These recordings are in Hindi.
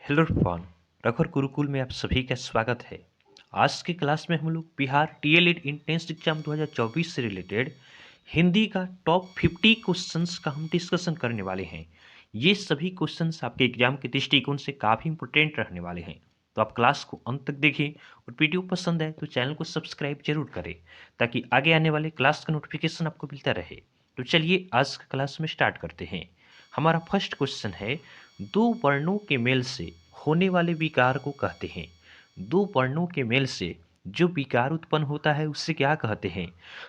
हेलो एवरीवन, रखर गुरुकुल में आप सभी का स्वागत है। आज की क्लास में हम लोग बिहार टीएलएड इंट्रेंस एग्जाम 2024 से रिलेटेड हिंदी का टॉप 50 क्वेश्चंस का हम डिस्कशन करने वाले हैं। ये सभी क्वेश्चंस आपके एग्जाम के दृष्टिकोण से काफ़ी इंपॉर्टेंट रहने वाले हैं, तो आप क्लास को अंत तक देखें और वीडियो पसंद है तो चैनल को सब्सक्राइब जरूर करें ताकि आगे आने वाले क्लास का नोटिफिकेशन आपको मिलता रहे। तो चलिए आज का क्लास में स्टार्ट करते हैं। हमारा फर्स्ट क्वेश्चन है, दो वर्णों के मेल से होने वाले विकार को कहते हैं। दो वर्णों के मेल से जो विकार उत्पन्न होता है उससे क्या कहते हैं?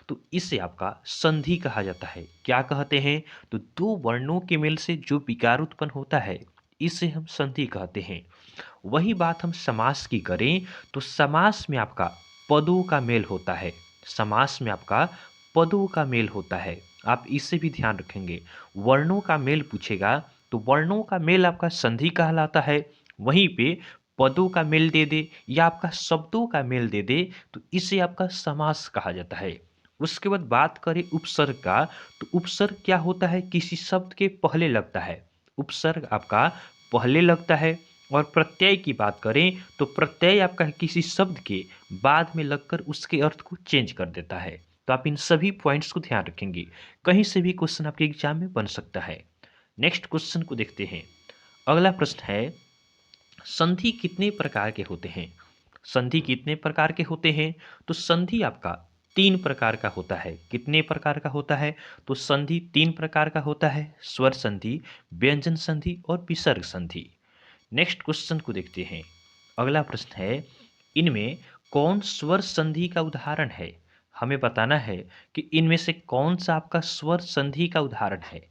तो इसे आपका संधि कहा जाता है। क्या कहते हैं? तो दो वर्णों के मेल से जो विकार उत्पन्न होता है इसे हम संधि कहते हैं। वही बात हम समास की करें तो समास में आपका पदों का मेल होता है। समास में आपका पदों का मेल होता है, आप इसे भी ध्यान रखेंगे। वर्णों का मेल पूछेगा तो वर्णों का मेल आपका संधि कहलाता है। वहीं पे पदों का मेल दे दे या आपका शब्दों का मेल दे दे तो इसे आपका समास कहा जाता है। उसके बाद बात करें उपसर्ग का, तो उपसर्ग क्या होता है? किसी शब्द के पहले लगता है। उपसर्ग आपका पहले लगता है। और प्रत्यय की बात करें तो प्रत्यय आपका किसी शब्द के बाद में लगकर उसके अर्थ को चेंज कर देता है। तो आप इन सभी पॉइंट्स को ध्यान रखेंगे, कहीं से भी क्वेश्चन आपके एग्जाम में बन सकता है। नेक्स्ट क्वेश्चन को देखते हैं। अगला प्रश्न है, संधि कितने प्रकार के होते हैं? संधि कितने प्रकार के होते हैं? तो संधि आपका तीन प्रकार का होता है। कितने प्रकार का होता है? तो संधि तीन प्रकार का होता है, स्वर संधि, व्यंजन संधि और विसर्ग संधि। नेक्स्ट क्वेश्चन को देखते हैं। अगला प्रश्न है, इनमें कौन स्वर संधि का उदाहरण है? हमें बताना है कि इनमें से कौन सा आपका स्वर संधि का उदाहरण है।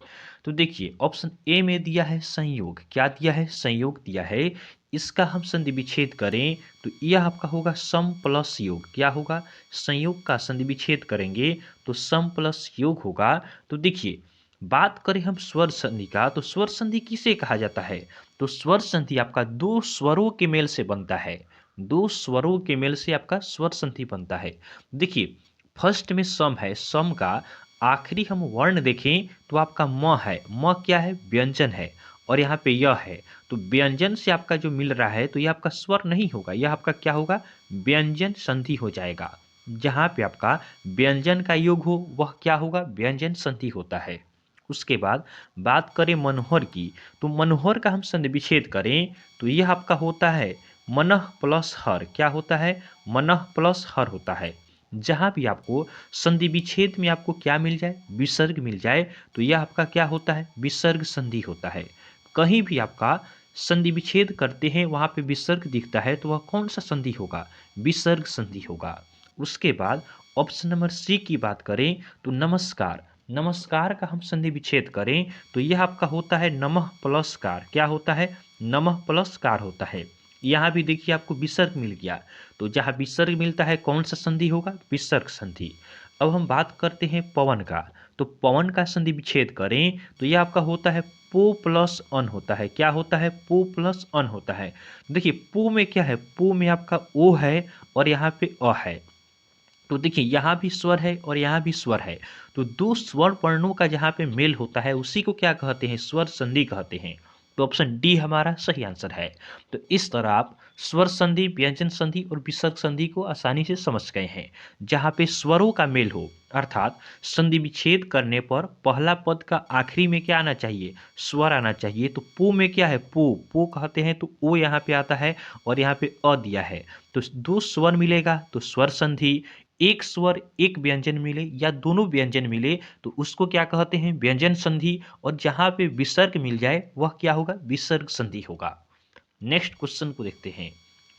तो देखिए ऑप्शन ए में दिया है संयोग। क्या दिया है? संयोग दिया है। इसका हम संधि विच्छेद करें तो यह आपका होगा सम प्लस योग। क्या होगा? संयोग का संधि विच्छेद करेंगे तो सम प्लस योग होगा। तो देखिए बात करें हम स्वर संधि का, तो स्वर संधि किसे कहा जाता है? तो स्वर संधि आपका दो स्वरों के मेल से बनता है। दो स्वरों के मेल से आपका स्वर संधि बनता है। देखिए फर्स्ट में सम है, सम का आखिरी हम वर्ण देखें तो आपका म है। म क्या है? व्यंजन है। और यहाँ पे यह है, तो व्यंजन से आपका जो मिल रहा है तो यह आपका स्वर नहीं होगा, यह आपका क्या होगा? व्यंजन संधि हो जाएगा। जहाँ पे आपका व्यंजन का योग हो वह क्या होगा? व्यंजन संधि होता है। उसके बाद बात करें मनोहर की, तो मनोहर का हम संधि विच्छेद करें तो यह आपका होता है मनः प्लस हर। क्या होता है? मनः प्लस हर होता है। जहाँ भी आपको संधि विच्छेद में आपको क्या मिल जाए? विसर्ग मिल जाए तो यह आपका क्या होता है? विसर्ग संधि होता है। कहीं भी आपका संधि विच्छेद करते हैं वहाँ पे विसर्ग दिखता है तो वह कौन सा संधि होगा? विसर्ग संधि होगा। उसके बाद ऑप्शन नंबर सी की बात करें तो नमस्कार। नमस्कार का हम संधि विच्छेद करें तो यह आपका होता है नमः प्लस कार। क्या होता है? नमः प्लस कार होता है। यहाँ भी देखिए आपको विसर्ग मिल गया, तो जहाँ विसर्ग मिलता है कौन सा संधि होगा? विसर्ग संधि। अब हम बात करते हैं पवन का, तो पवन का संधि विच्छेद करें तो यह आपका होता है पो प्लस अन होता है। क्या होता है? पो प्लस अन होता है। देखिए पो में क्या है? पो में आपका ओ है और यहाँ पे अ है। तो देखिए यहाँ भी स्वर है और यहाँ भी स्वर है, तो दो स्वर वर्णों का जहाँ पे मेल होता है उसी को क्या कहते हैं? स्वर संधि कहते हैं। तो ऑप्शन डी हमारा सही आंसर है। तो इस तरह आप स्वर संधि, व्यंजन संधि और विसर्ग संधि को आसानी से समझ गए हैं। जहाँ पे स्वरों का मेल हो, अर्थात संधि विच्छेद करने पर पहला पद का आखिरी में क्या आना चाहिए? स्वर आना चाहिए। तो पो में क्या है? पो पो कहते हैं तो ओ यहाँ पे आता है और यहाँ पे अ दिया है, तो दो स्वर मिलेगा तो स्वर संधि। एक स्वर एक व्यंजन मिले या दोनों व्यंजन मिले तो उसको क्या कहते हैं? व्यंजन संधि। और जहां पे विसर्ग मिल जाए वह क्या होगा? विसर्ग संधि होगा। नेक्स्ट क्वेश्चन को देखते हैं।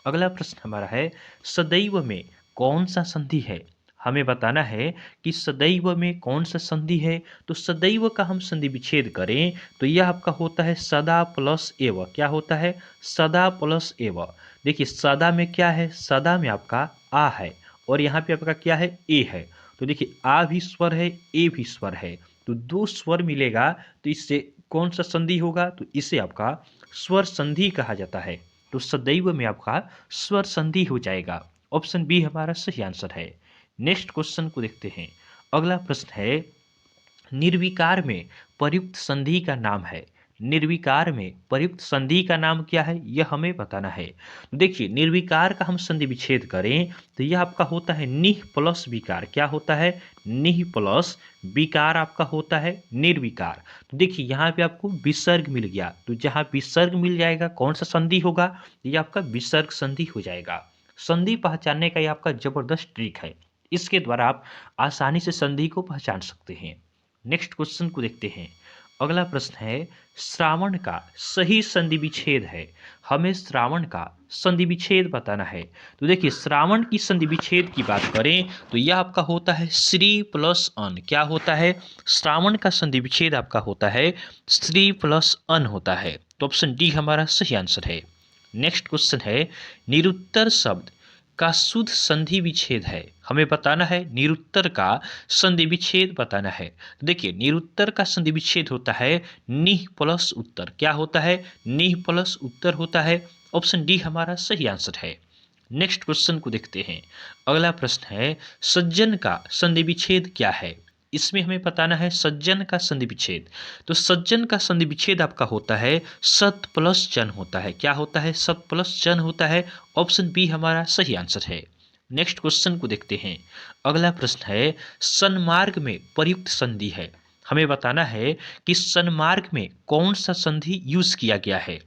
अगला प्रश्न हमारा है, सदैव में कौन सा संधि है? हमें बताना है कि सदैव में कौन सा संधि है। तो सदैव का हम संधि विच्छेद करें तो यह आपका होता है सदा प्लस एव। क्या होता है? सदा प्लस एव। देखिए सदा में क्या है? सदा में आपका आ है और यहाँ पे आपका क्या है? ए है। तो देखिए आ भी स्वर है, ए भी स्वर है, तो दो स्वर मिलेगा तो इससे कौन सा संधि होगा? तो इसे आपका स्वर संधि कहा जाता है। तो सदैव में आपका स्वर संधि हो जाएगा। ऑप्शन बी हमारा सही आंसर है। नेक्स्ट क्वेश्चन को देखते हैं। अगला प्रश्न है, निर्विकार में प्रयुक्त संधि का नाम है। निर्विकार में प्रयुक्त संधि का नाम क्या है, यह हमें बताना है। देखिए निर्विकार का हम संधि विच्छेद करें तो यह आपका होता है निह प्लस विकार। क्या होता है, निह प्लस विकार आपका होता है निर्विकार। तो देखिए यहाँ पे आपको विसर्ग मिल गया, तो जहाँ विसर्ग मिल जाएगा कौन सा संधि होगा, ये आपका विसर्ग संधि हो जाएगा। संधि पहचानने का ये आपका जबरदस्त ट्रिक है, इसके द्वारा आप आसानी से संधि को पहचान सकते हैं। नेक्स्ट क्वेश्चन को देखते हैं। अगला प्रश्न है, श्रावण का सही संधि विच्छेद है। हमें श्रावण का संधि विच्छेद बताना है। तो देखिए श्रावण की संधि विच्छेद की बात करें तो यह आपका होता है श्री प्लस अन। क्या होता है, श्रावण का संधि विच्छेद आपका होता है श्री प्लस अन होता है। तो ऑप्शन डी हमारा सही आंसर है। नेक्स्ट क्वेश्चन है, निरुत्तर शब्द का शुद्ध संधि विच्छेद है। हमें बताना है निरुत्तर का संधि विच्छेद बताना है। तो देखिए निरुत्तर का संधि विच्छेद होता है निह प्लस उत्तर। क्या होता है, निह प्लस उत्तर होता है। ऑप्शन डी हमारा सही आंसर है। नेक्स्ट क्वेश्चन को देखते हैं। अगला प्रश्न है, सज्जन का संधि विच्छेद क्या है। इसमें हमें बताना है सज्जन का संधि विच्छेद। तो सज्जन का संधि विच्छेद आपका होता है सत प्लस जन होता है। क्या होता है, सत प्लस जन होता है। ऑप्शन बी हमारा सही आंसर है। नेक्स्ट क्वेश्चन को देखते हैं। अगला प्रश्न है, सन्मार्ग में प्रयुक्त संधि है। हमें बताना है कि सन्मार्ग में कौन सा संधि यूज किया गया है।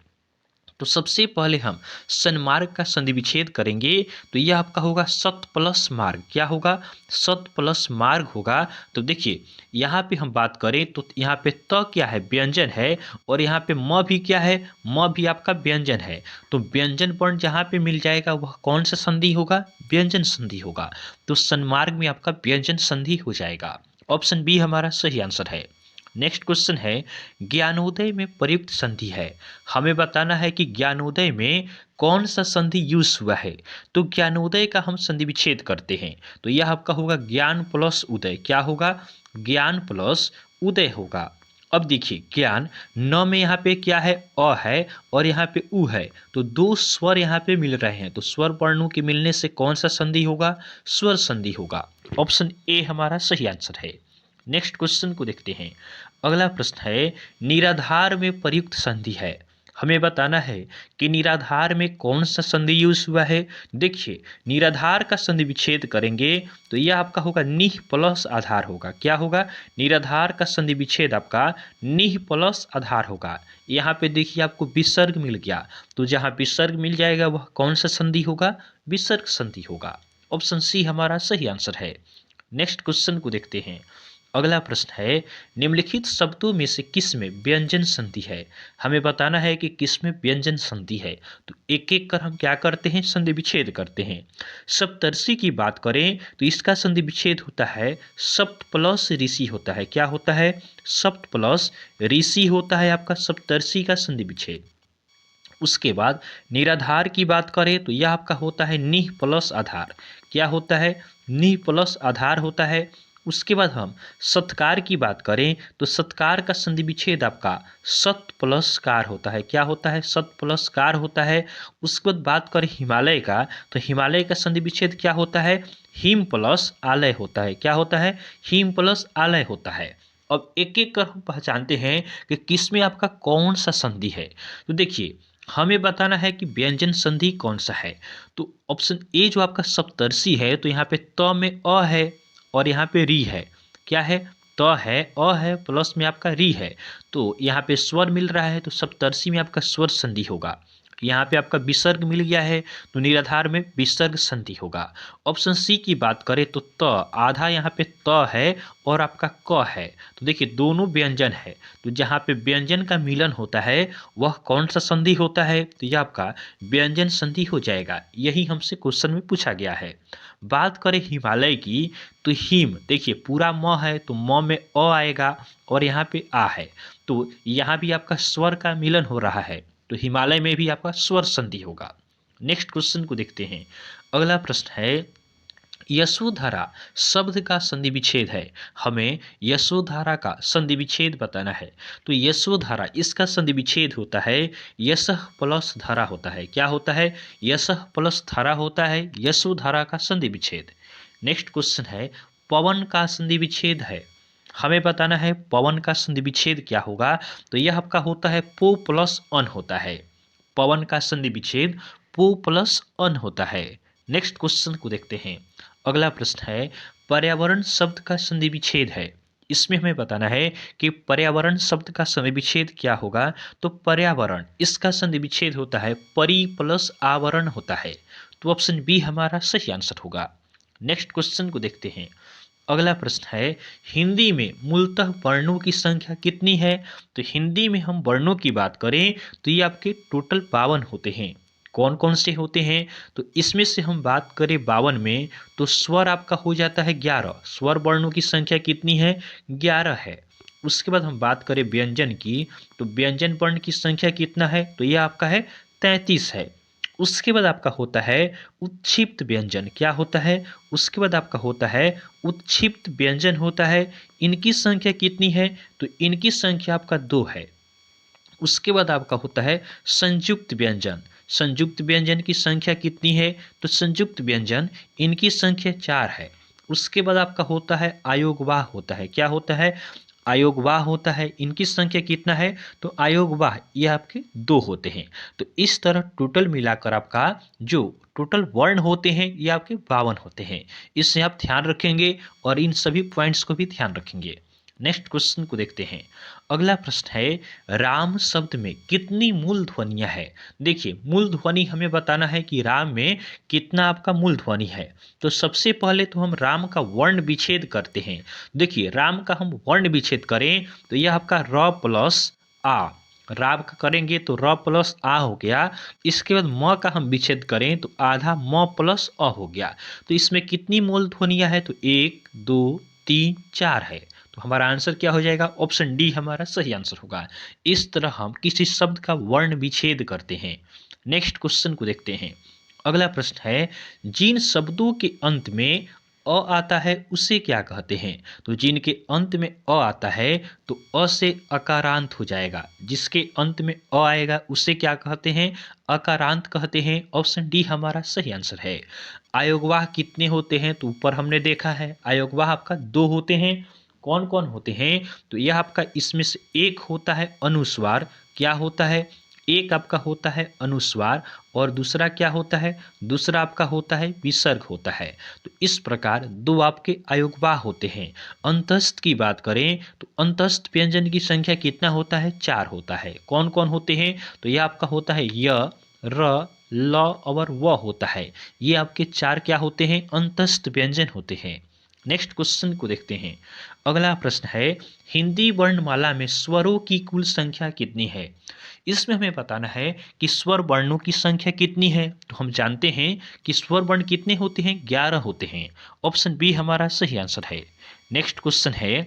तो सबसे पहले हम सन्मार्ग का संधि विच्छेद करेंगे तो यह आपका होगा सत प्लस मार्ग। क्या होगा, सत प्लस मार्ग होगा। तो देखिए यहाँ पे हम बात करें तो यहाँ पे त क्या है, व्यंजन है, और यहाँ पे म भी क्या है, म भी आपका व्यंजन है। तो व्यंजन वर्ण जहाँ पे मिल जाएगा वह कौन सा संधि होगा, व्यंजन संधि होगा। तो सन्मार्ग में आपका व्यंजन संधि हो जाएगा। ऑप्शन बी हमारा सही आंसर है। नेक्स्ट क्वेश्चन है, ज्ञानोदय में प्रयुक्त संधि है। हमें बताना है कि ज्ञानोदय में कौन सा संधि यूज हुआ है। तो ज्ञानोदय का हम संधि विच्छेद करते हैं तो यह आपका होगा ज्ञान प्लस उदय। क्या होगा, ज्ञान प्लस उदय होगा। अब देखिए ज्ञान न में यहाँ पे क्या है, अ है, और यहाँ पे उ है, तो दो स्वर यहाँ पे मिल रहे हैं। तो स्वर वर्णों के मिलने से कौन सा संधि होगा, स्वर संधि होगा। ऑप्शन ए हमारा सही आंसर है। नेक्स्ट क्वेश्चन को देखते हैं। अगला प्रश्न है, निराधार में प्रयुक्त संधि है। हमें बताना है कि निराधार में कौन सा संधि यूज हुआ है। देखिए निराधार का संधि विच्छेद करेंगे तो यह आपका होगा निह प्लस आधार होगा। क्या होगा, निराधार का संधि विच्छेद आपका निह प्लस आधार होगा। यहाँ पे देखिए आपको विसर्ग मिल गया, तो जहाँ विसर्ग मिल जाएगा वह कौन सा संधि होगा, विसर्ग संधि होगा। ऑप्शन सी हमारा सही आंसर है। नेक्स्ट क्वेश्चन को देखते हैं। अगला प्रश्न है, निम्नलिखित शब्दों में से किस में व्यंजन संधि है। हमें बताना है कि किस में व्यंजन संधि है। तो एक एक कर हम क्या करते हैं, संधि विच्छेद करते हैं। सप्तर्षि की बात करें तो इसका संधि विच्छेद होता है सप्त प्लस ऋषि होता है। क्या होता है, सप्त प्लस ऋषि होता है आपका सप्तर्षि का संधि विच्छेद। उसके बाद निराधार की बात करें तो यह आपका होता है निह प्लस आधार। क्या होता है, निह प्लस आधार होता है। उसके बाद हम सत्कार की बात करें तो सत्कार का संधि विच्छेद आपका सत प्लस कार होता है। क्या होता है, सत प्लस कार होता है। उसके बाद बात करें हिमालय का तो हिमालय का संधि विच्छेद क्या होता है, हिम प्लस आलय होता है। क्या होता है, हिम प्लस आलय होता है। अब एक एक कर हम पहचानते हैं कि किस में आपका कौन सा संधि है। तो देखिए हमें बताना है कि व्यंजन संधि कौन सा है। तो ऑप्शन ए जो आपका सप्तर्षि है तो यहाँ पे त में अ है और यहाँ पे री है। क्या है, त है, अ है, प्लस में आपका री है। तो यहाँ पे स्वर मिल रहा है तो सप्तर्षि में आपका स्वर संधि होगा। यहाँ पे आपका विसर्ग मिल गया है तो निराधार में विसर्ग संधि होगा। ऑप्शन सी की बात करें तो त आधा यहाँ पे त है और आपका क है। तो देखिए दोनों व्यंजन है, तो जहाँ पे व्यंजन का मिलन होता है वह कौन सा संधि होता है, तो यह आपका व्यंजन संधि हो जाएगा। यही हमसे क्वेश्चन में पूछा गया है। बात करें हिमालय की तो हिम देखिए पूरा म है तो म में अ आएगा और यहाँ पे आ है, तो यहाँ भी आपका स्वर का मिलन हो रहा है, तो हिमालय में भी आपका स्वर संधि होगा। नेक्स्ट क्वेश्चन को देखते हैं। अगला प्रश्न है, यशोधरा शब्द का संधि विच्छेद है। हमें यशोधरा का संधि विच्छेद बताना है। तो यशोधरा इसका संधि विच्छेद होता है यशः प्लस धरा होता है। क्या होता है, यशः प्लस धरा होता है यशोधरा का संधि विच्छेद। नेक्स्ट क्वेश्चन है, पवन का संधि विच्छेद है। हमें बताना है पवन का संधि विच्छेद क्या होगा, तो यह आपका होता है पो प्लस अन होता है। पवन का संधि विच्छेद पो प्लस अन होता है। नेक्स्ट क्वेश्चन को देखते हैं। अगला प्रश्न है पर्यावरण शब्द का संधि विच्छेद है। इसमें हमें बताना है कि पर्यावरण शब्द का संधि विच्छेद क्या होगा, तो पर्यावरण इसका संधि विच्छेद होता है परि प्लस आवरण होता है। तो ऑप्शन बी हमारा सही आंसर होगा। नेक्स्ट क्वेश्चन को देखते हैं। अगला प्रश्न है हिंदी में मूलतः वर्णों की संख्या कितनी है। तो हिंदी में हम वर्णों की बात करें तो ये आपके टोटल 52 होते हैं। कौन कौन से होते हैं, तो इसमें से हम बात करें 52 में, तो स्वर आपका हो जाता है 11। स्वर वर्णों की संख्या कितनी है, 11 है। उसके बाद हम बात करें व्यंजन की, तो व्यंजन वर्ण की संख्या कितना है, तो यह आपका है 33 है। उसके बाद आपका होता है उत्क्षिप्त व्यंजन, क्या होता है, उसके बाद आपका होता है उत्क्षिप्त व्यंजन होता है। इनकी संख्या कितनी है, तो इनकी संख्या आपका 2 है। उसके बाद आपका होता है संयुक्त व्यंजन। संयुक्त व्यंजन की संख्या कितनी है, तो संयुक्त व्यंजन इनकी संख्या 4 है। उसके बाद आपका होता है आयोगवाह होता है, क्या होता है, आयोगवाह होता है। इनकी संख्या कितना है, तो आयोगवाह ये आपके 2 होते हैं। तो इस तरह टोटल मिलाकर आपका जो टोटल वर्ण होते हैं ये आपके 52 होते हैं। इससे आप ध्यान रखेंगे और इन सभी पॉइंट्स को भी ध्यान रखेंगे। नेक्स्ट क्वेश्चन को देखते हैं। अगला प्रश्न है राम शब्द में कितनी मूल ध्वनियां है। देखिए मूल ध्वनि हमें बताना है कि राम में कितना आपका मूल ध्वनि है। तो सबसे पहले तो हम राम का वर्ण विच्छेद करते हैं। देखिए राम का हम वर्ण विच्छेद करें तो यह आपका र प्लस आ, राम का करेंगे तो र प्लस आ हो गया। इसके बाद म का हम विच्छेद करें तो आधा म प्लस अ हो गया। तो इसमें कितनी मूल ध्वनियां है, तो 1 2 3 4 है। तो हमारा आंसर क्या हो जाएगा, ऑप्शन डी हमारा सही आंसर होगा। इस तरह हम किसी शब्द का वर्ण विच्छेद करते हैं। नेक्स्ट क्वेश्चन को देखते हैं। अगला प्रश्न है जिन शब्दों के अंत में अ आता है उसे क्या कहते हैं। तो जिनके अंत में अ आता है तो अ से अकारांत हो जाएगा। जिसके अंत में अ आएगा उसे क्या कहते हैं, अकारांत कहते हैं। ऑप्शन डी हमारा सही आंसर है। आयोगवाह कितने होते हैं, तो ऊपर हमने देखा है आयोगवाह आपका 2 होते हैं। कौन कौन होते हैं, तो यह आपका इसमें से एक होता है अनुस्वार, क्या होता है, एक आपका होता है अनुस्वार और दूसरा क्या होता है, दूसरा आपका होता है विसर्ग होता है। तो इस प्रकार 2 आपके अयोगवाह होते हैं। अंतस्थ की बात करें तो अंतस्थ व्यंजन की संख्या कितना होता है, 4 होता है। कौन कौन होते हैं, तो यह आपका होता है य र ल और व होता है। ये आपके 4 क्या होते हैं, अंतस्थ व्यंजन होते हैं। नेक्स्ट क्वेश्चन को देखते हैं। अगला प्रश्न है हिंदी वर्णमाला में स्वरों की कुल संख्या कितनी है। इसमें हमें बताना है कि स्वर वर्णों की संख्या कितनी है। तो हम जानते हैं कि स्वर वर्ण कितने होते हैं, 11 होते हैं। ऑप्शन बी हमारा सही आंसर है। नेक्स्ट क्वेश्चन है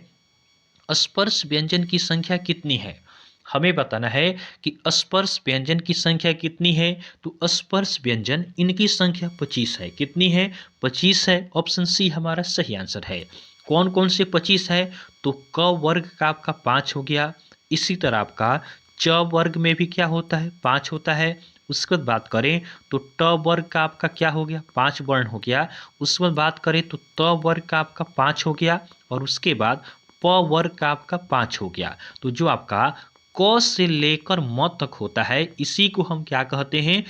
स्पर्श व्यंजन की संख्या कितनी है। हमें बताना है कि स्पर्श व्यंजन की संख्या कितनी है। तो स्पर्श व्यंजन इनकी संख्या 25 है। कितनी है, 25 है। ऑप्शन सी हमारा सही आंसर है। कौन कौन से 25 है, तो क वर्ग का आपका 5 हो गया। इसी तरह आपका च वर्ग में भी क्या होता है, 5 होता है। उसके बाद बात करें तो ट वर्ग का आपका क्या हो गया, 5 वर्ण हो गया। उसके बाद बात करें तो त वर्ग का आपका 5 हो गया और उसके बाद प वर्ग का आपका 5 हो गया। तो जो आपका क से लेकर म तक होता है इसी को हम क्या कहते हैं,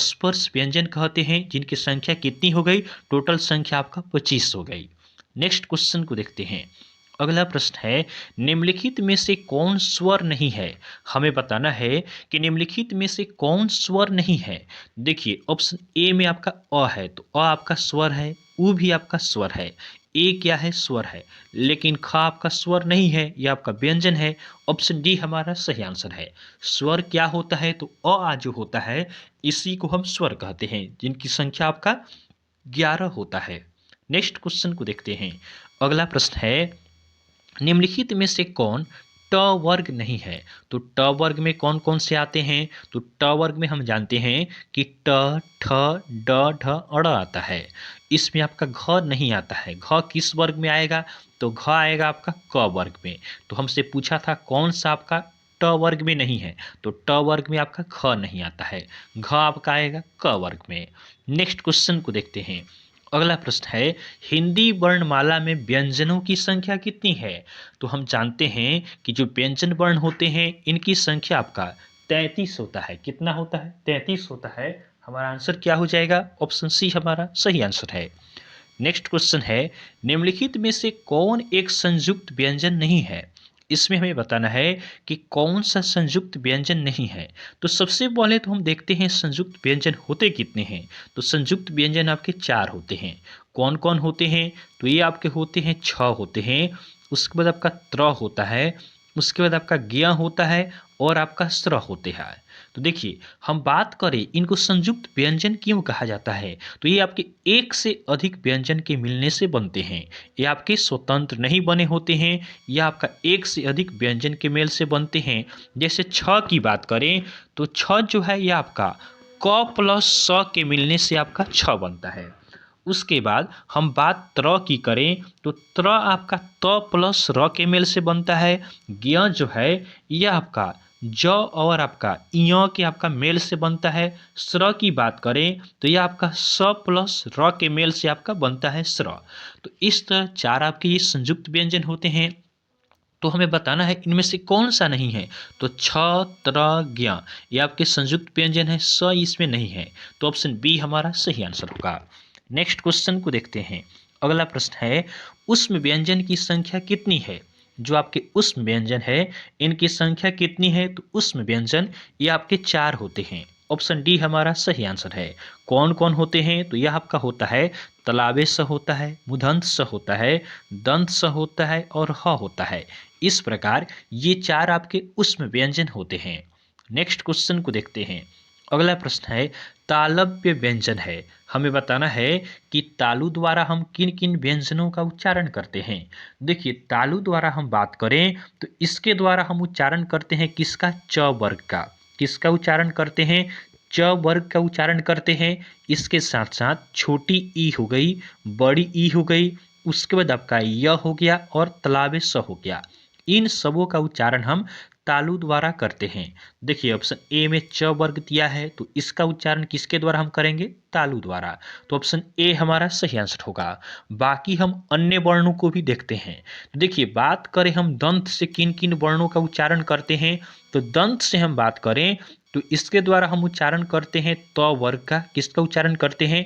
स्पर्श व्यंजन कहते हैं। जिनकी संख्या कितनी हो गई, टोटल संख्या आपका 25 हो गई। नेक्स्ट क्वेश्चन को देखते हैं। अगला प्रश्न है निम्नलिखित में से कौन स्वर नहीं है। हमें बताना है कि निम्नलिखित में से कौन स्वर नहीं है। देखिए ऑप्शन ए में आपका अ है तो अ आपका स्वर है, उ भी आपका स्वर है, ए क्या है, स्वर है। लेकिन ख आपका स्वर नहीं है, यह आपका व्यंजन है। ऑप्शन डी हमारा सही आंसर है। स्वर क्या होता है, तो अ आ जो होता है इसी को हम स्वर कहते हैं, जिनकी संख्या आपका 11 होता है। नेक्स्ट क्वेश्चन को देखते हैं। अगला प्रश्न है निम्नलिखित में से कौन ट वर्ग नहीं है। तो ट वर्ग में कौन कौन से आते हैं, तो ट वर्ग में हम जानते हैं कि ट ठ ड ढ अड़ आता है। इसमें आपका घ नहीं आता है। घ किस वर्ग में आएगा, तो घ आएगा आपका क वर्ग में। तो हमसे पूछा था कौन सा आपका ट वर्ग में नहीं है, तो ट वर्ग में आपका घ नहीं आता है। घ आपका आएगा क वर्ग में। नेक्स्ट क्वेश्चन को देखते हैं। अगला प्रश्न है हिंदी वर्णमाला में व्यंजनों की संख्या कितनी है। तो हम जानते हैं कि जो व्यंजन वर्ण होते हैं इनकी संख्या आपका 33 होता है। कितना होता है? 33 होता है। हमारा आंसर क्या हो जाएगा? ऑप्शन सी हमारा सही आंसर है। नेक्स्ट क्वेश्चन है निम्नलिखित में से कौन एक संयुक्त व्यंजन नहीं है। इसमें हमें बताना है कि कौन सा संयुक्त व्यंजन नहीं है। तो सबसे पहले तो हम देखते हैं संयुक्त व्यंजन होते कितने हैं। तो संयुक्त व्यंजन आपके 4 होते हैं। कौन कौन होते हैं? तो ये आपके होते हैं 6 होते हैं। उसके बाद आपका त्र होता है, उसके बाद आपका ज्ञ होता है और आपका स्र होते हैं। तो देखिए हम बात करें इनको संयुक्त व्यंजन क्यों कहा जाता है। तो ये आपके एक से अधिक व्यंजन के मिलने से बनते हैं। ये आपके स्वतंत्र नहीं बने होते हैं, यह आपका एक से अधिक व्यंजन के मेल से बनते हैं। जैसे छ की बात करें तो छ जो है यह आपका क प्लस स के मिलने से आपका छ बनता है। उसके बाद हम बात त्र की करें तो त्र आपका त प्लस र के मेल से बनता है। ज्ञ जो है यह आपका ज और आपका य के आपका मेल से बनता है। स्र की बात करें तो यह आपका स प्लस र के मेल से आपका बनता है स्र। तो इस तरह 4 आपके ये संयुक्त व्यंजन होते हैं। तो हमें बताना है इनमें से कौन सा नहीं है। तो छ त्र ज्ञ ये आपके संयुक्त व्यंजन है, स इसमें नहीं है। तो ऑप्शन बी हमारा सही आंसर होगा। नेक्स्ट क्वेश्चन को देखते हैं। अगला प्रश्न है उष्म व्यंजन की संख्या कितनी है। जो आपके उष्म व्यंजन है इनकी संख्या कितनी है। तो उष्म व्यंजन ये आपके 4 होते हैं। ऑप्शन डी हमारा सही आंसर है। कौन कौन होते हैं? तो यह आपका होता है तलावे स होता है, मुधंत स होता है, दंत स होता है और ह होता है। इस प्रकार ये 4 आपके उष्म व्यंजन होते हैं। नेक्स्ट क्वेश्चन को देखते हैं। अगला प्रश्न है तालव्य व्यंजन है। हमें बताना है कि तालु द्वारा हम किन किन व्यंजनों का उच्चारण करते हैं। देखिए तालु द्वारा हम बात करें तो इसके द्वारा हम उच्चारण करते हैं किसका? च वर्ग का। किसका उच्चारण करते हैं? च वर्ग का उच्चारण करते हैं। इसके साथ साथ छोटी ई हो गई, बड़ी ई हो गई, उसके बाद आपका य हो गया और तलावे स हो गया। इन सबों का उच्चारण हम तालु द्वारा करते हैं। देखिए ऑप्शन ए में च वर्ग दिया है तो इसका उच्चारण किसके द्वारा हम करेंगे? तालु द्वारा। तो ऑप्शन ए हमारा सही आंसर होगा। बाकी हम अन्य वर्णों को भी देखते हैं। तो देखिए बात करें हम दंत से किन किन वर्णों का उच्चारण करते हैं। तो दंत से हम बात करें तो इसके द्वारा हम उच्चारण करते हैं त वर्ग का। किसका उच्चारण करते हैं?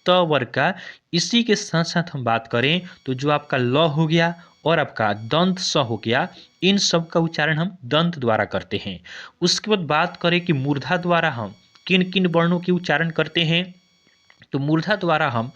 त वर्ग का। इसी के साथ साथ हम बात करें तो जो आपका ल हो गया और आपका दंत स हो गया, इन सब का उच्चारण हम दंत द्वारा करते हैं। उसके बाद बात करें कि मूर्धा द्वारा हम किन किन वर्णों के उच्चारण करते हैं। तो मूर्धा द्वारा हम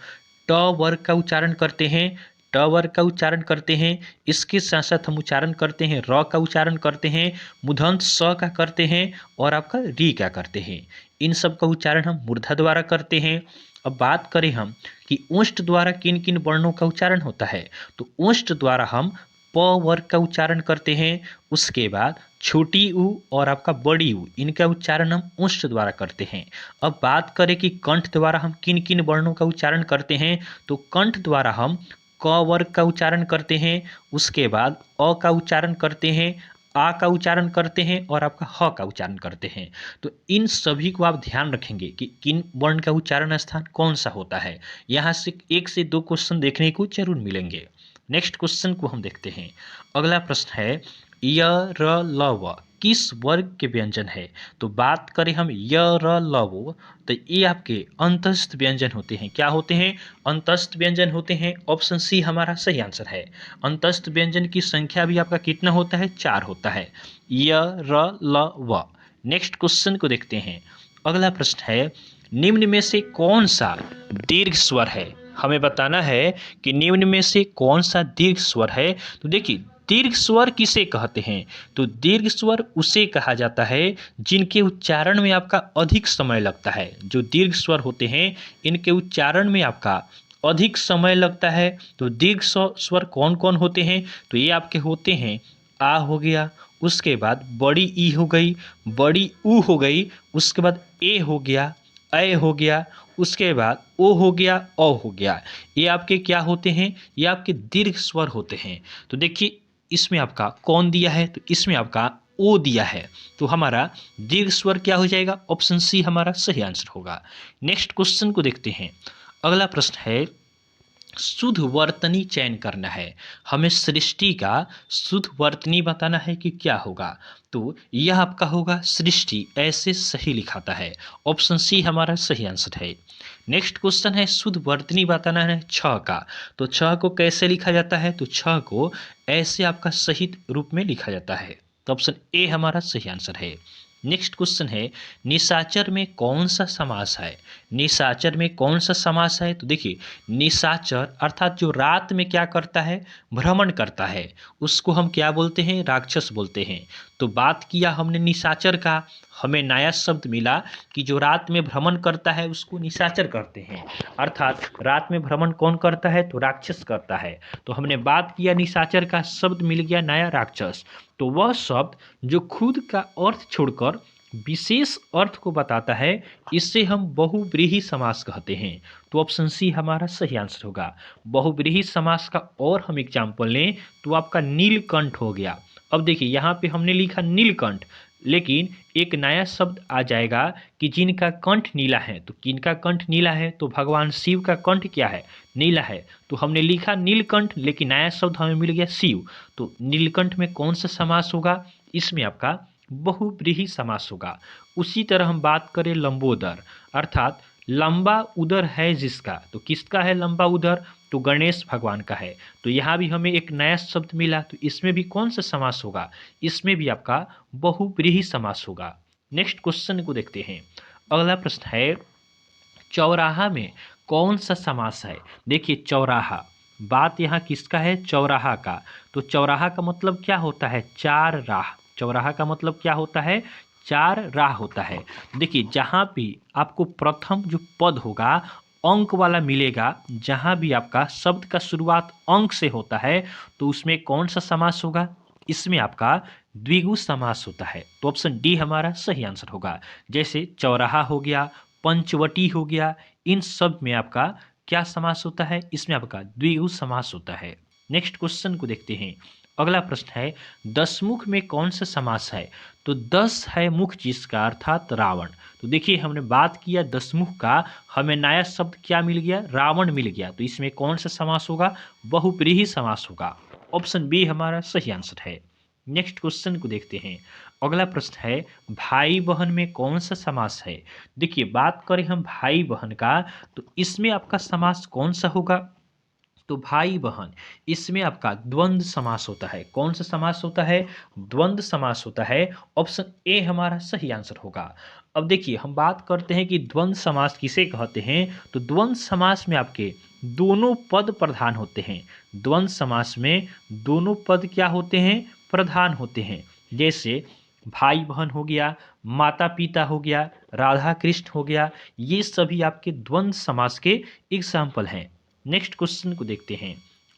ट वर्ग का उच्चारण करते हैं, ट वर्ग का उच्चारण करते हैं। इसके साथ साथ हम उच्चारण करते हैं र का उच्चारण करते हैं, मुधंत स का करते हैं और आपका री का करते हैं। इन सब का उच्चारण हम मूर्धा द्वारा करते हैं। अब बात करें हम कि ओष्ठ द्वारा किन किन वर्णों का उच्चारण होता है। तो ओष्ठ द्वारा हम प वर्ग का उच्चारण करते हैं। उसके बाद छोटी ऊ और आपका बड़ी ऊ इनका उच्चारण हम ओष्ठ द्वारा करते हैं। अब बात करें कि कंठ द्वारा हम किन किन वर्णों का उच्चारण करते हैं। तो कंठ द्वारा हम क वर्ग का उच्चारण करते हैं, उसके बाद अ का उच्चारण करते हैं, आ का उच्चारण करते हैं और आपका ह का उच्चारण करते हैं। तो इन सभी को आप ध्यान रखेंगे कि किन वर्ण का उच्चारण स्थान कौन सा होता है। यहाँ से 1 से 2 क्वेश्चन देखने को जरूर मिलेंगे। नेक्स्ट क्वेश्चन को हम देखते हैं। अगला प्रश्न है य र ल व किस वर्ग के व्यंजन है। तो बात करें हम य र ल व तो ये आपके अंतस्थ व्यंजन होते हैं। क्या होते हैं? अंतस्थ व्यंजन होते हैं। ऑप्शन सी हमारा सही आंसर है। अंतस्थ व्यंजन की संख्या भी आपका कितना होता है? 4 होता है। य र ल व। नेक्स्ट क्वेश्चन को देखते हैं। अगला प्रश्न है निम्न में से कौन सा दीर्घ स्वर है। हमें बताना है कि निम्न में से कौन सा दीर्घ स्वर है। तो देखिए दीर्घ स्वर किसे कहते हैं। तो दीर्घ स्वर उसे कहा जाता है जिनके उच्चारण में आपका अधिक समय लगता है। जो दीर्घ स्वर होते हैं इनके उच्चारण में आपका अधिक समय लगता है। तो दीर्घ स्वर कौन कौन होते हैं। तो ये आपके होते हैं आ हो गया, उसके बाद बड़ी ई हो गई, बड़ी ऊ हो गई, उसके बाद ए हो गया, ऐ हो गया, उसके बाद ओ हो गया, औ हो गया। ये आपके क्या होते हैं? ये आपके दीर्घ स्वर होते हैं। तो देखिए इसमें आपका कौन दिया है। तो इसमें आपका ओ दिया है। तो हमारा दीर्घ स्वर क्या हो जाएगा? ऑप्शन सी हमारा सही आंसर होगा। नेक्स्ट क्वेश्चन को देखते हैं। अगला प्रश्न है शुद्ध वर्तनी चयन करना है। हमें सृष्टि का शुद्ध वर्तनी बताना है कि क्या होगा, तो यह आपका होगा सृष्टि, ऐसे सही लिखाता है। ऑप्शन सी हमारा सही आंसर है। नेक्स्ट क्वेश्चन है शुद्ध वर्तनी बताना है छ का, तो छ को कैसे लिखा जाता है, तो छ को ऐसे आपका सही रूप में लिखा जाता है। तो ऑप्शन ए हमारा सही आंसर है। नेक्स्ट क्वेश्चन है निशाचर में कौन सा समास है। निशाचर में कौन सा समास है, तो देखिए निशाचर अर्थात जो रात में क्या करता है, भ्रमण करता है, उसको हम क्या बोलते हैं, राक्षस बोलते हैं। तो बात किया हमने निशाचर का, हमें नया शब्द मिला कि जो रात में भ्रमण करता है उसको निशाचर करते हैं। अर्थात रात में भ्रमण कौन करता है, तो राक्षस करता है। तो हमने बात किया निशाचर का, शब्द मिल गया नया राक्षस। तो वह शब्द जो खुद का अर्थ छोड़कर विशेष अर्थ को बताता है, इससे हम बहुव्रीहि समास कहते हैं। तो ऑप्शन सी हमारा सही आंसर होगा। बहुव्रीहि समास का और हम एग्जाम्पल लें तो आपका नीलकंठ हो गया। अब देखिए यहाँ पे हमने लिखा नीलकंठ, लेकिन एक नया शब्द आ जाएगा कि जिनका कंठ नीला है। तो किनका कंठ नीला है, तो भगवान शिव का कंठ क्या है, नीला है। तो हमने लिखा नीलकंठ, लेकिन नया शब्द हमें मिल गया शिव। तो नीलकंठ में कौन सा समास होगा, इसमें आपका बहुव्रीहि समास होगा। उसी तरह हम बात करें लंबोदर, अर्थात लंबा उदर है जिसका, तो किसका है लंबा उदर, तो गणेश भगवान का है। तो यहाँ भी हमें एक नया शब्द मिला, तो इसमें भी कौन सा समास होगा, इसमें भी आपका बहुव्रीहि समास होगा। नेक्स्ट क्वेश्चन को देखते हैं। अगला प्रश्न है चौराहा में कौन सा समास है। देखिए चौराहा, बात यहाँ किसका है, चौराहा का। तो चौराहा का मतलब क्या होता है, चार राह। चौराहा का मतलब क्या होता है, चार राह होता है। देखिए जहाँ भी आपको प्रथम जो पद होगा अंक वाला मिलेगा, जहाँ भी आपका शब्द का शुरुआत अंक से होता है, तो उसमें कौन सा समास होगा, इसमें आपका द्विगु समास होता है। तो ऑप्शन डी हमारा सही आंसर होगा। जैसे चौराहा हो गया, पंचवटी हो गया, इन सब में आपका क्या समास होता है, इसमें आपका द्विगु समास होता है। नेक्स्ट क्वेश्चन को देखते हैं। अगला प्रश्न है दसमुख में कौन सा समास है। तो 10 है मुख जिसका, अर्थात रावण। तो देखिए हमने बात किया दसमुख का, हमें नया शब्द क्या मिल गया, रावण मिल गया। तो इसमें कौन सा समास होगा, बहुव्रीहि समास होगा। ऑप्शन बी हमारा सही आंसर है। नेक्स्ट क्वेश्चन को देखते हैं। अगला प्रश्न है भाई बहन में कौन सा समास है। देखिए बात करें हम भाई बहन का, तो इसमें आपका समास कौन सा होगा, तो भाई बहन, इसमें आपका द्वंद्व समास होता है। कौन सा समास होता है, द्वंद्व समास होता है। ऑप्शन ए हमारा सही आंसर होगा। अब देखिए हम बात करते हैं कि द्वंद्व समास किसे कहते हैं, तो द्वंद्व समास में आपके दोनों पद प्रधान होते हैं। द्वंद्व समास में दोनों पद क्या होते हैं, प्रधान होते हैं। जैसे भाई बहन हो गया, माता पिता हो गया, राधा कृष्ण हो गया, ये सभी आपके द्वंद्व समास के एग्जाम्पल हैं। नेक्स्ट क्वेश्चन को देखते हैं।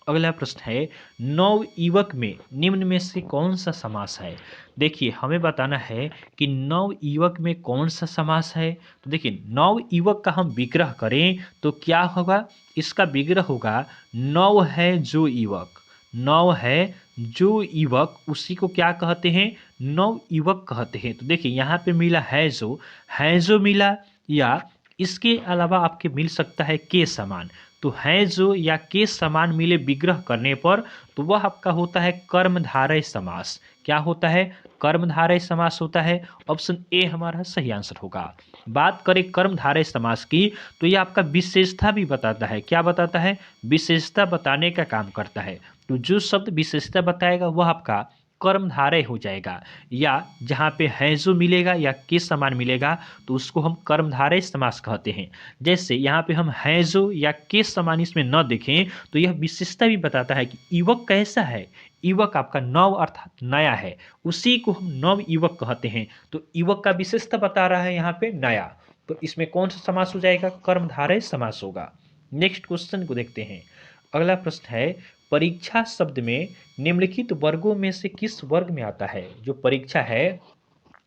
अगला प्रश्न है नव युवक में निम्न में से कौन सा समास है। देखिए हमें बताना है कि नव युवक में कौन सा समास है। तो देखिए नव युवक का हम विग्रह करें तो क्या होगा, इसका विग्रह होगा नव है जो युवक। नव है जो युवक, उसी को क्या कहते हैं, नव युवक कहते हैं। तो देखिए यहाँ पे मिला है जो मिला, या इसके अलावा आपके मिल सकता है के समान। तो है जो या के समान मिले विग्रह करने पर, तो वह आपका होता है कर्मधारय समास। क्या होता है, कर्मधारय समास होता है। ऑप्शन ए हमारा सही आंसर होगा। बात करें कर्मधारय समास की, तो यह आपका विशेषता भी बताता है। क्या बताता है, विशेषता बताने का काम करता है। तो जो शब्द विशेषता बताएगा वह आपका कर्मधारय हो जाएगा, या जहाँ पे है जो मिलेगा या के समान मिलेगा तो उसको हम कर्मधारय समास कहते हैं। जैसे यहाँ पे हम है जो या के समान इसमें न देखें तो यह विशेषता भी बताता है कि युवक कैसा है, युवक आपका नव अर्थात नया है, उसी को हम नव युवक कहते हैं। तो युवक का विशेषता बता रहा है यहाँ पे नया, तो इसमें कौन सा समास हो जाएगा, कर्मधारय समास होगा। नेक्स्ट क्वेश्चन को देखते हैं। अगला प्रश्न है परीक्षा शब्द में निम्नलिखित वर्गों में से किस वर्ग में आता है। जो परीक्षा है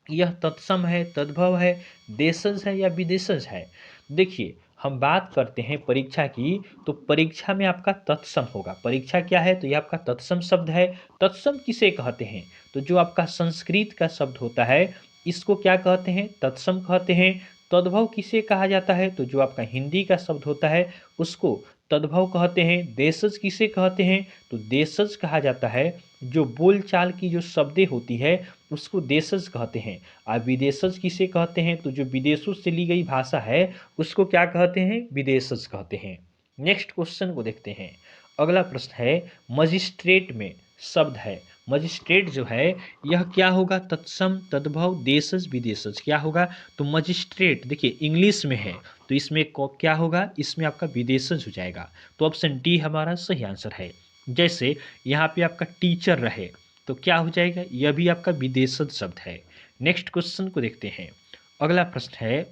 यह तत्सम है, तद्भव है, देशज है या विदेशज है। देखिए हम बात करते हैं परीक्षा की, तो परीक्षा में आपका तत्सम होगा। परीक्षा क्या है, तो यह आपका तत्सम शब्द है। तत्सम किसे कहते हैं, तो जो आपका संस्कृत का शब्द होता है इसको क्या कहते हैं, तत्सम कहते हैं। तद्भव किसे कहा जाता है, तो जो आपका हिंदी का शब्द होता है उसको तद्भव कहते हैं। देशज किसे कहते हैं? तो देशज कहा जाता है जो बोलचाल की जो शब्दें होती है उसको देशज कहते हैं। और विदेशज किसे कहते हैं? तो जो विदेशों से ली गई भाषा है उसको क्या कहते हैं? विदेशज कहते हैं। नेक्स्ट क्वेश्चन को देखते हैं। अगला प्रश्न है मजिस्ट्रेट में शब्द है। मजिस्ट्रेट जो है यह क्या होगा? तत्सम, तद्भव, देशज, विदेशज क्या होगा? तो मजिस्ट्रेट देखिए इंग्लिश में है तो इसमें क्या होगा? इसमें आपका विदेशज हो जाएगा। तो ऑप्शन डी हमारा सही आंसर है। जैसे यहाँ पे आपका टीचर रहे तो क्या हो जाएगा? यह भी आपका विदेशज शब्द है। नेक्स्ट क्वेश्चन को देखते हैं। अगला प्रश्न है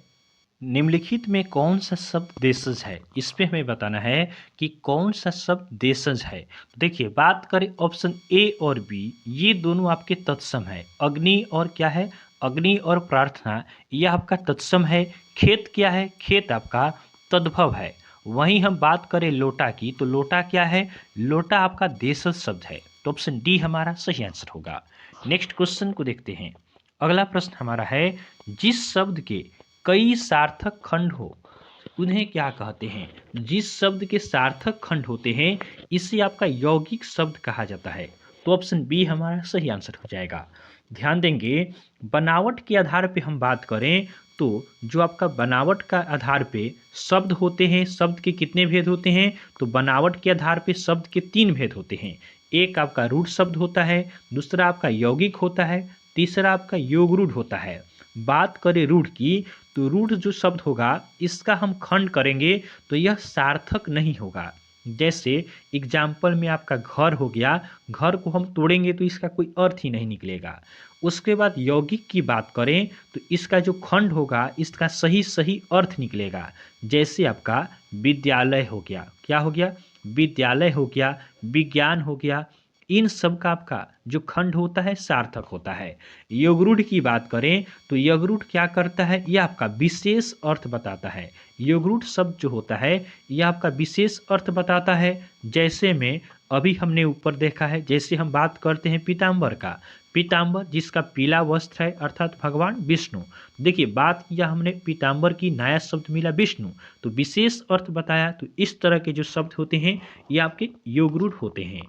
निम्नलिखित में कौन सा शब्द देशज है? इस पे हमें बताना है कि कौन सा शब्द देशज है। देखिए बात करें ऑप्शन ए और बी, ये दोनों आपके तत्सम है। अग्नि और क्या है? अग्नि और प्रार्थना यह आपका तत्सम है। खेत क्या है? खेत आपका तद्भव है। वहीं हम बात करें लोटा की तो लोटा क्या है? लोटा आपका देशज शब्द है। तो ऑप्शन डी हमारा सही आंसर होगा। नेक्स्ट क्वेश्चन को देखते हैं। अगला प्रश्न हमारा है जिस शब्द के कई सार्थक खंड हो उन्हें क्या कहते हैं? जिस शब्द के सार्थक खंड होते हैं इसे आपका यौगिक शब्द कहा जाता है। तो ऑप्शन बी हमारा सही आंसर हो जाएगा। ध्यान देंगे बनावट के आधार पे हम बात करें तो जो आपका बनावट का आधार पे शब्द होते हैं, शब्द के कितने भेद होते हैं? तो बनावट के आधार पे शब्द के 3 भेद होते हैं। एक आपका रूढ़ शब्द होता है, दूसरा आपका यौगिक होता है, तीसरा आपका योगरूढ़ होता है। बात करें रूढ़ की तो रूढ़ जो शब्द होगा इसका हम खंड करेंगे तो यह सार्थक नहीं होगा। जैसे एग्जाम्पल में आपका घर हो गया, घर को हम तोड़ेंगे तो इसका कोई अर्थ ही नहीं निकलेगा। उसके बाद यौगिक की बात करें तो इसका जो खंड होगा इसका सही सही अर्थ निकलेगा। जैसे आपका विद्यालय हो गया, क्या हो गया? विद्यालय हो गया, विज्ञान हो गया, इन सब का आपका जो खंड होता है सार्थक होता है। योगरूढ़ की बात करें तो योगरूढ़ क्या करता है? यह आपका विशेष अर्थ बताता है। योगरूढ़ शब्द जो होता है यह आपका विशेष अर्थ बताता है। जैसे में अभी हमने ऊपर देखा है, जैसे हम बात करते हैं पीताम्बर का, पीताम्बर जिसका पीला वस्त्र है अर्थात भगवान विष्णु। देखिए बात किया हमने पीताम्बर की, नया शब्द मिला विष्णु, तो विशेष अर्थ बताया। तो इस तरह के जो शब्द होते हैं ये आपके योगरूढ़ होते हैं।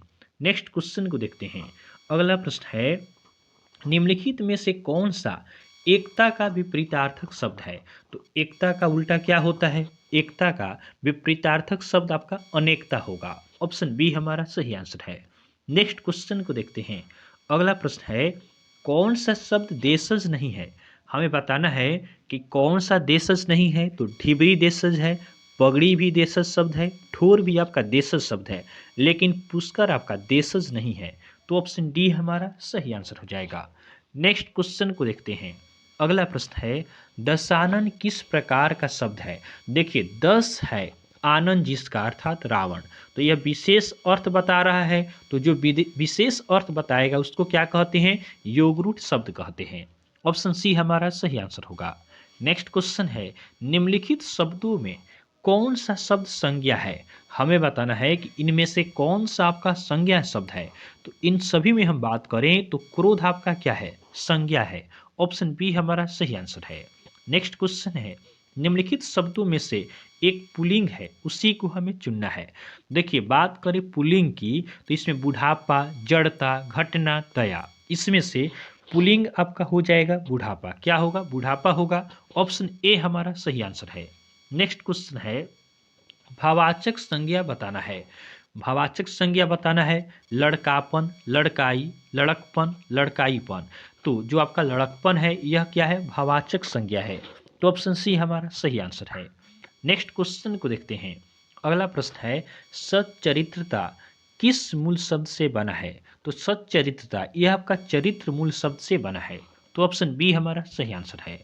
नेक्स्ट क्वेश्चन को देखते हैं। अगला प्रश्न है निम्नलिखित में से कौन सा एकता का विपरीतार्थक शब्द है? तो एकता का उल्टा क्या होता है? एकता का विपरीतार्थक शब्द आपका अनेकता होगा। ऑप्शन बी हमारा सही आंसर है। नेक्स्ट क्वेश्चन को देखते हैं। अगला प्रश्न है कौन सा शब्द देशज नहीं है? हमें बताना है कि कौन सा देशज नहीं है। तो ढिबरी देशज है, पगड़ी भी देशज शब्द है, ठोर भी आपका देशज शब्द है, लेकिन पुष्कर आपका देशज नहीं है। तो ऑप्शन डी हमारा सही आंसर हो जाएगा। नेक्स्ट क्वेश्चन को देखते हैं। अगला प्रश्न है दशानन किस प्रकार का शब्द है? देखिए दस है, आनंद जिसका अर्थात रावण, तो यह विशेष अर्थ बता रहा है। तो जो विशेष अर्थ बताएगा उसको क्या कहते हैं? योगरूढ़ शब्द कहते हैं। ऑप्शन सी हमारा सही आंसर होगा। नेक्स्ट क्वेश्चन है निम्नलिखित शब्दों में कौन सा शब्द संज्ञा है? हमें बताना है कि इनमें से कौन सा आपका संज्ञा शब्द है। तो इन सभी में हम बात करें तो क्रोध आपका क्या है? संज्ञा है। ऑप्शन बी हमारा सही आंसर है। नेक्स्ट क्वेश्चन है निम्नलिखित शब्दों में से एक पुल्लिंग है, उसी को हमें चुनना है। देखिए बात करें पुल्लिंग की तो इसमें बुढ़ापा, जड़ता, घटना, दया, इसमें से पुल्लिंग आपका हो जाएगा बुढ़ापा। क्या होगा? बुढ़ापा होगा। ऑप्शन ए हमारा सही आंसर है। नेक्स्ट क्वेश्चन है भावाचक संज्ञा बताना है। भावाचक संज्ञा बताना है लड़कापन, लड़काई, लड़कपन, लड़काईपन। तो जो आपका लड़कपन है यह क्या है? भावाचक संज्ञा है। तो ऑप्शन सी हमारा सही आंसर है। नेक्स्ट क्वेश्चन को देखते हैं। अगला प्रश्न है सच्चरित्रता किस मूल शब्द से बना है? तो सच्चरित्रता यह आपका चरित्र मूल शब्द से बना है। तो ऑप्शन बी हमारा सही आंसर है।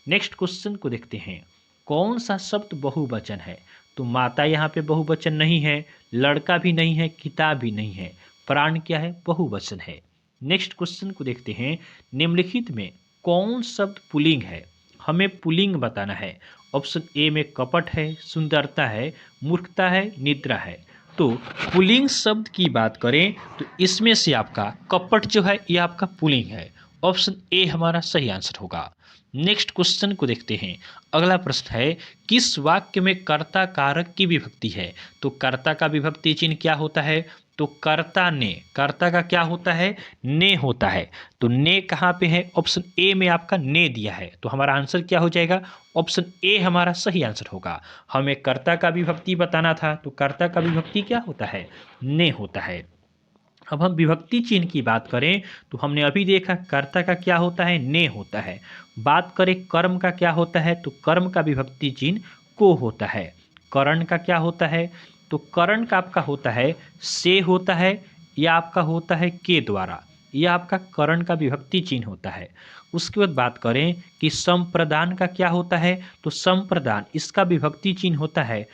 नेक्स्ट क्वेश्चन को देखते हैं। कौन सा शब्द बहुवचन है? तो माता यहाँ पे बहुवचन नहीं है, लड़का भी नहीं है, किताब भी नहीं है, प्राण क्या है? बहुवचन है। नेक्स्ट क्वेश्चन को देखते हैं। निम्नलिखित में कौन शब्द पुल्लिंग है? हमें पुल्लिंग बताना है। ऑप्शन ए में कपट है, सुंदरता है, मूर्खता है, निद्रा है। तो पुल्लिंग शब्द की बात करें तो इसमें से आपका कपट जो है यह आपका पुल्लिंग है। ऑप्शन ए हमारा सही आंसर होगा। नेक्स्ट क्वेश्चन को देखते हैं। अगला प्रश्न है, किस वाक्य में कर्ता कारक की विभक्ति है? तो कर्ता का विभक्ति चिन्ह क्या होता है? तो कर्ता ने, कर्ता का क्या होता है? ने होता है। तो ने कहाँ पे है? ऑप्शन ए में आपका ने दिया है, तो हमारा आंसर क्या हो जाएगा? ऑप्शन ए हमारा सही आंसर होगा। हमें कर्ता का विभक्ति बताना था, तो कर्ता का विभक्ति क्या होता है? ने होता है। अब हम विभक्ति चिन्ह की बात करें तो हमने अभी देखा कर्ता का क्या होता है? ने होता है। बात करें कर्म का क्या होता है? तो कर्म का विभक्ति चिन्ह को होता है। करण का क्या होता है? तो करण का आपका होता है से होता है, या आपका होता है के द्वारा, यह आपका करण का विभक्ति चिन्ह होता है। उसके बाद बात करें कि संप्रदान का क्या होता है? तो संप्रदान इसका विभक्ति चिन्ह होता है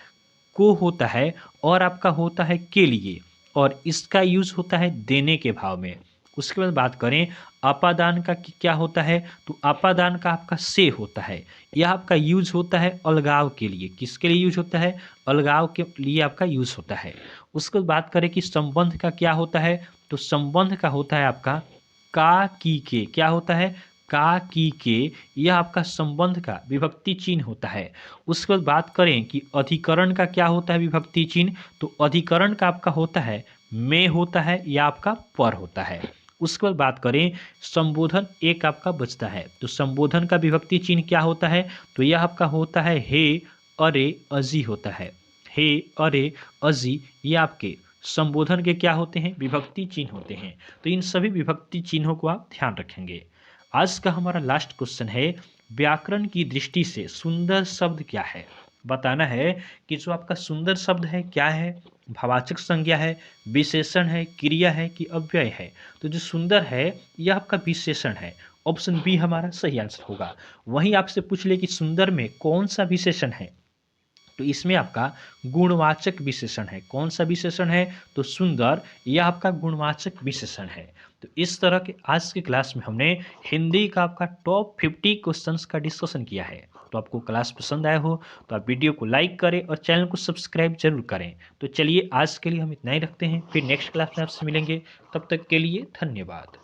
को होता है, और आपका होता है के लिए, और इसका यूज होता है देने के भाव में। उसके बाद बात करें अपादान का क्या होता है? तो अपादान का आपका से होता है, यह आपका यूज होता है अलगाव के लिए। किसके लिए यूज होता है? अलगाव के लिए आपका यूज होता है। उसके बाद बात करें कि संबंध का क्या होता है? तो संबंध का होता है आपका का की के, क्या होता है? का की के, यह आपका संबंध का विभक्ति चिन्ह होता है। उसके बाद बात करें कि अधिकरण का क्या होता है विभक्ति चिन्ह? तो अधिकरण का आपका होता है में होता है, या आपका पर होता है। उसके बाद बात करें संबोधन एक आपका बचता है, तो संबोधन का विभक्ति चिन्ह क्या होता है? तो यह आपका होता है हे अरे अजी होता है। हे अरे अजी, ये आपके संबोधन के क्या होते हैं? विभक्ति चिन्ह होते हैं। तो इन सभी विभक्ति चिन्हों को आप ध्यान रखेंगे। आज का हमारा लास्ट क्वेश्चन है, व्याकरण की दृष्टि से सुंदर शब्द क्या है? बताना है कि जो आपका सुंदर शब्द है क्या है? भावाचक संज्ञा है, विशेषण है, क्रिया है कि अव्यय है? तो जो सुंदर है यह आपका विशेषण है। ऑप्शन बी हमारा सही आंसर होगा। वहीं आपसे पूछ ले कि सुंदर में कौन सा विशेषण है, तो इसमें आपका गुणवाचक विशेषण है। कौन सा विशेषण है? तो सुंदर, यह आपका गुणवाचक विशेषण है। तो इस तरह के आज के क्लास में हमने हिंदी का आपका टॉप 50 क्वेश्चंस का डिस्कशन किया है। तो आपको क्लास पसंद आया हो तो आप वीडियो को लाइक करें और चैनल को सब्सक्राइब जरूर करें। तो चलिए आज के लिए हम इतना ही रखते हैं, फिर नेक्स्ट क्लास में आपसे मिलेंगे। तब तक के लिए धन्यवाद।